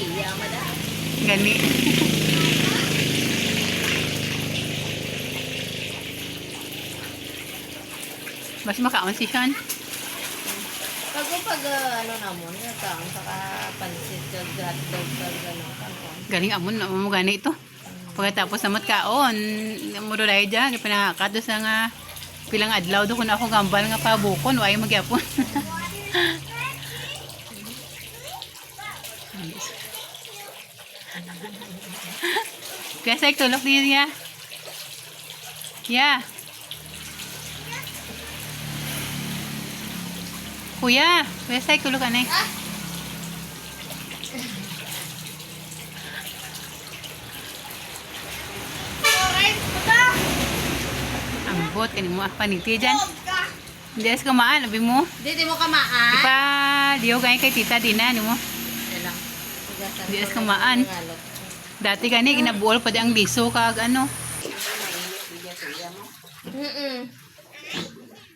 siya, madam. Gani. Mas makaon si Sean. Pag ano namon, taong saka pansit, kag hotdog, kag ano, kanon. Galing amon na mo gani ito. Pagkatapos namat kaon, muro dahil dyan, pinakakat doon sa nga pilang adlaw doon kung ako gambal nga pabukon, wala yung magyapon. Kaya sa tulog din niya. Yeah. Kuya, kaya sa tulog ka na eh. Ambot, kanin mo paniti dyan. Hindi as kamaan, labi mo. Di mo kamaan. Ipa, diyo ganyan kay tita Dina, ano mo? Di as kamaan. Dati gani, ginabuol pa di ang liso kag ano.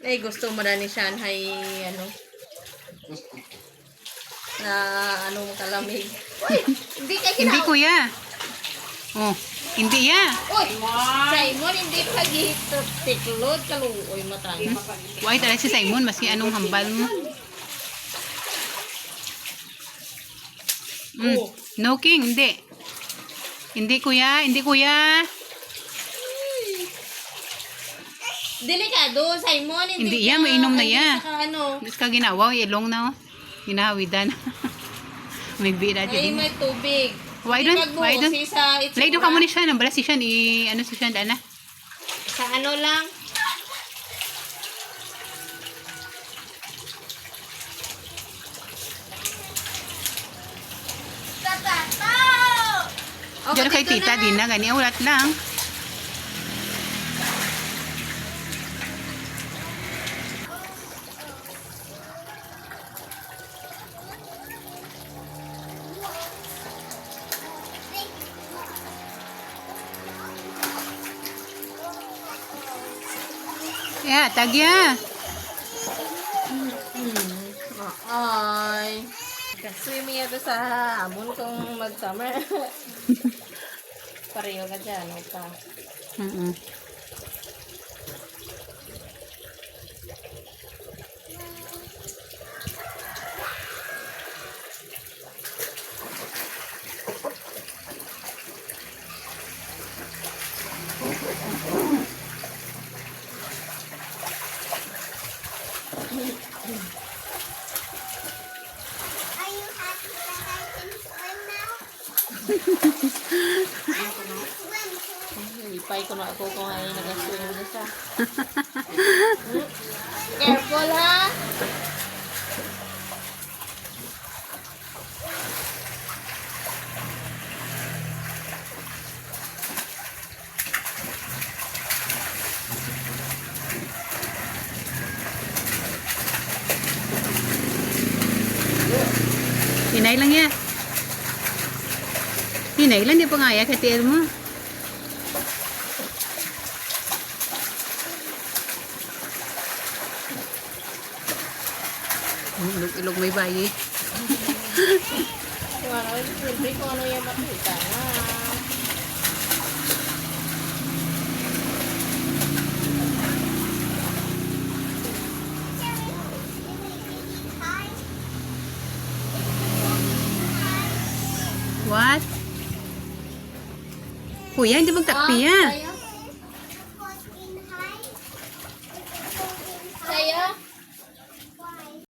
Ay, gusto mo na ni Shanghai, ano, na anong kalamig. Uy, hindi ka Hindi kuya. Oh, hindi ya. Uy, Simon, hindi pag-tiklod, kaluoy matanga. Why talaga si Simon, maski anong hambal mo. No king, hindi. Hindi kuya, hindi kuya. Delikado, Simon, Hindi ya, mainom na ya. Saka ano, Mas ka ginawa, ilong na. Ginahawidan. May bira ay dyan. may tubig. Why don't? Why don't? Sa itsura. Lay doon ka muna siya, nambala si siya, ano si siya, ana? Sa ano lang. Diyan kay tita, Dina, gani, ulat lang. Yeah, tagya. Ay. Swimming ito sa amon kung mag-summer. Pareho ka dyan, o pa. Are you happy that I can swim now? I can swim too. Lipay ko na ako kung ay nag-swim na siya. Careful, ha? Hinay lang ya. Hinay lang, di pa nga ya, katiil mo. Ilog may bayi. Kung ano, siyempre kung ano yung makita na. What? Kuya, hindi magtakpi ya. Kaya?